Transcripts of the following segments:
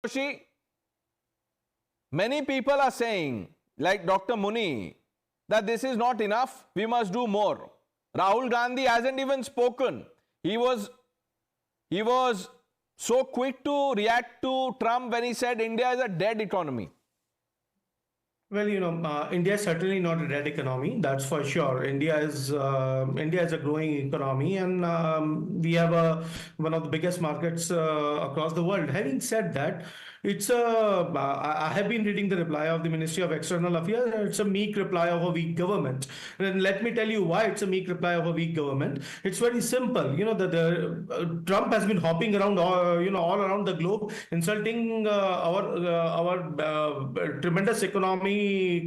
Joshi, many people are saying, like Dr. Muni, that this is not enough, we must do more. Rahul Gandhi hasn't even spoken. He was so quick to react to Trump when he said India is a dead economy. Well, India is certainly not a dead economy. That's for sure. India is a growing economy, and we have one of the biggest markets across the world. Having said that, I have been reading the reply of the Ministry of External Affairs. And it's a meek reply of a weak government. And let me tell you why it's a meek reply of a weak government. It's very simple. Trump has been hopping around, all around the globe, insulting our tremendous economy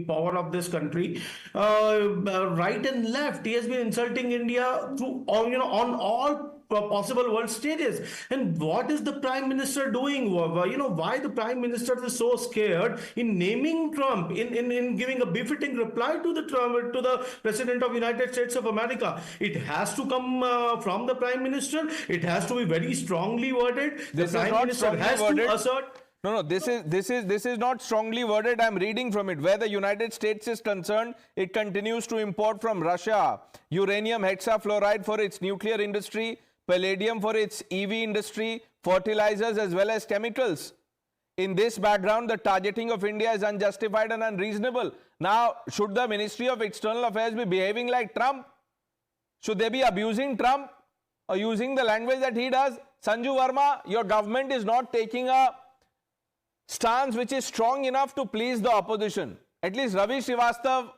power of this country, right and left. He has been insulting India through all, on all possible world stages. And what is the prime minister doing? Why the prime minister is so scared in naming Trump, in giving a befitting reply to the president of United States of America? It has to come from the prime minister. It has to be very strongly worded. The prime minister has to assert. No, this is not strongly worded. I'm reading from it. Where the United States is concerned, it continues to import from Russia uranium hexafluoride for its nuclear industry, palladium for its EV industry, fertilizers as well as chemicals. In this background, the targeting of India is unjustified and unreasonable. Now, should the Ministry of External Affairs be behaving like Trump? Should they be abusing Trump or using the language that he does? Sanju Verma, your government is not taking a stance which is strong enough to please the opposition. At least Ravi Srivastava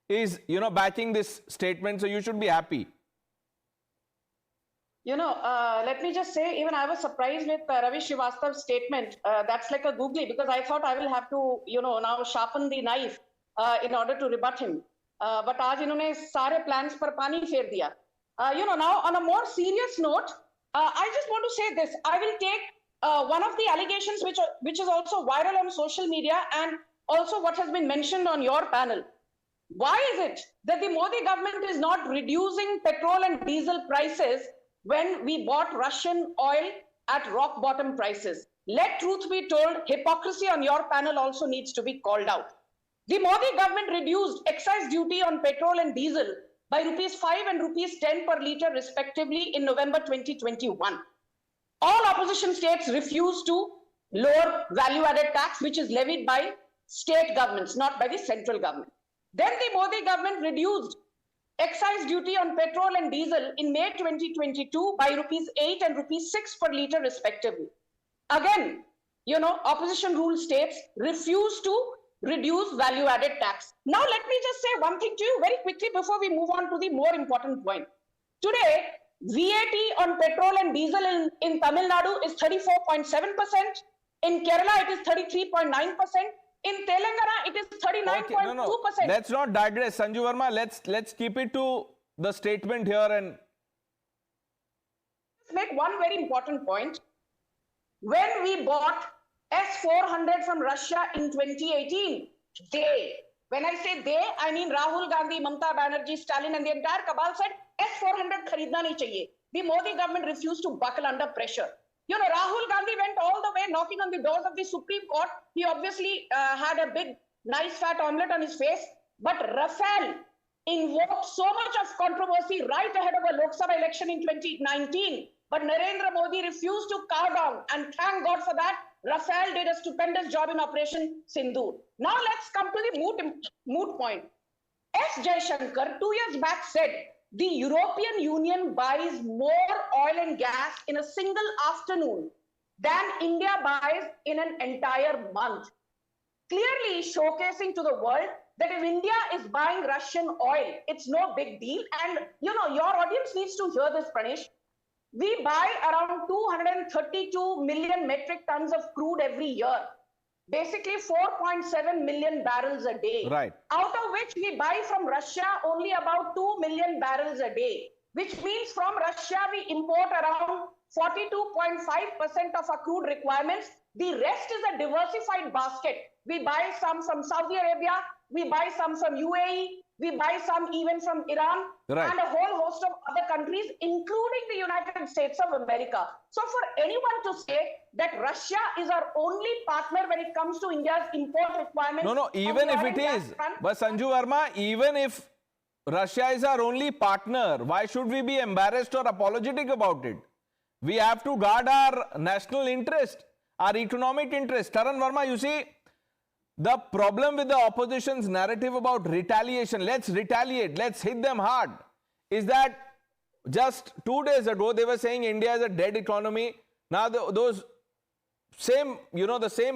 is, backing this statement, so you should be happy. Let me just say, even I was surprised with Ravi Srivastava's statement. That's like a googly, because I thought I will have to, now sharpen the knife in order to rebut him. But aaj inhone sare plans par pani fer diya. Now on a more serious note, I just want to say this. I will take one of the allegations which is also viral on social media, and also what has been mentioned on your panel. Why is it that the Modi government is not reducing petrol and diesel prices when we bought Russian oil at rock bottom prices? Let truth be told, hypocrisy on your panel also needs to be called out. The Modi government reduced excise duty on petrol and diesel by ₹5 and ₹10 per litre respectively in November 2021. All opposition states refused to lower value-added tax, which is levied by state governments, not by the central government. Then the Modi government reduced excise duty on petrol and diesel in May 2022 by ₹8 and ₹6 per litre respectively. Again, opposition ruled states refused to reduce value-added tax. Now, let me just say one thing to you very quickly before we move on to the more important point. Today, VAT on petrol and diesel in Tamil Nadu is 34.7%. In Kerala, it is 33.9%. In Telangana, it is 39.2%. No. Let's not digress, Sanju Verma. Let's keep it to the statement here and make one very important point. When we bought S-400 from Russia in 2018, when I say they, I mean Rahul Gandhi, Mamata Banerjee, Stalin, and the entire cabal said S-400 kharidna nahi chahiye. The Modi government refused to buckle under pressure. Rahul Gandhi went all the way knocking on the doors of the Supreme Court. He obviously had a big, nice fat omelette on his face. But Rafale invoked so much of controversy right ahead of a Lok Sabha election in 2019. But Narendra Modi refused to cow down. And thank God for that. Rafale did a stupendous job in Operation Sindoor. Now let's come to the moot point. S. Jaishankar 2 years back said, the European Union buys more oil and gas in a single afternoon than India buys in an entire month. Clearly showcasing to the world that if India is buying Russian oil, it's no big deal. And, your audience needs to hear this, Pranish. We buy around 232 million metric tons of crude every year. Basically 4.7 million barrels a day. Right. Out of which we buy from Russia only about 2 million barrels a day, which means from Russia we import around 42.5% of our crude requirements. The rest is a diversified basket. We buy some from Saudi Arabia, we buy some from UAE, we buy some even from Iran, right, and a whole host of other countries, including the United States of America. So for anyone to say that Russia is our only partner when it comes to India's import requirements. No, even if it is, but Sanju Verma, even if Russia is our only partner, why should we be embarrassed or apologetic about it? We have to guard our national interest, our economic interest. Taran Verma, you see, the problem with the opposition's narrative about retaliation, let's retaliate, let's hit them hard, is that just 2 days ago they were saying India is a dead economy. Now those same, the same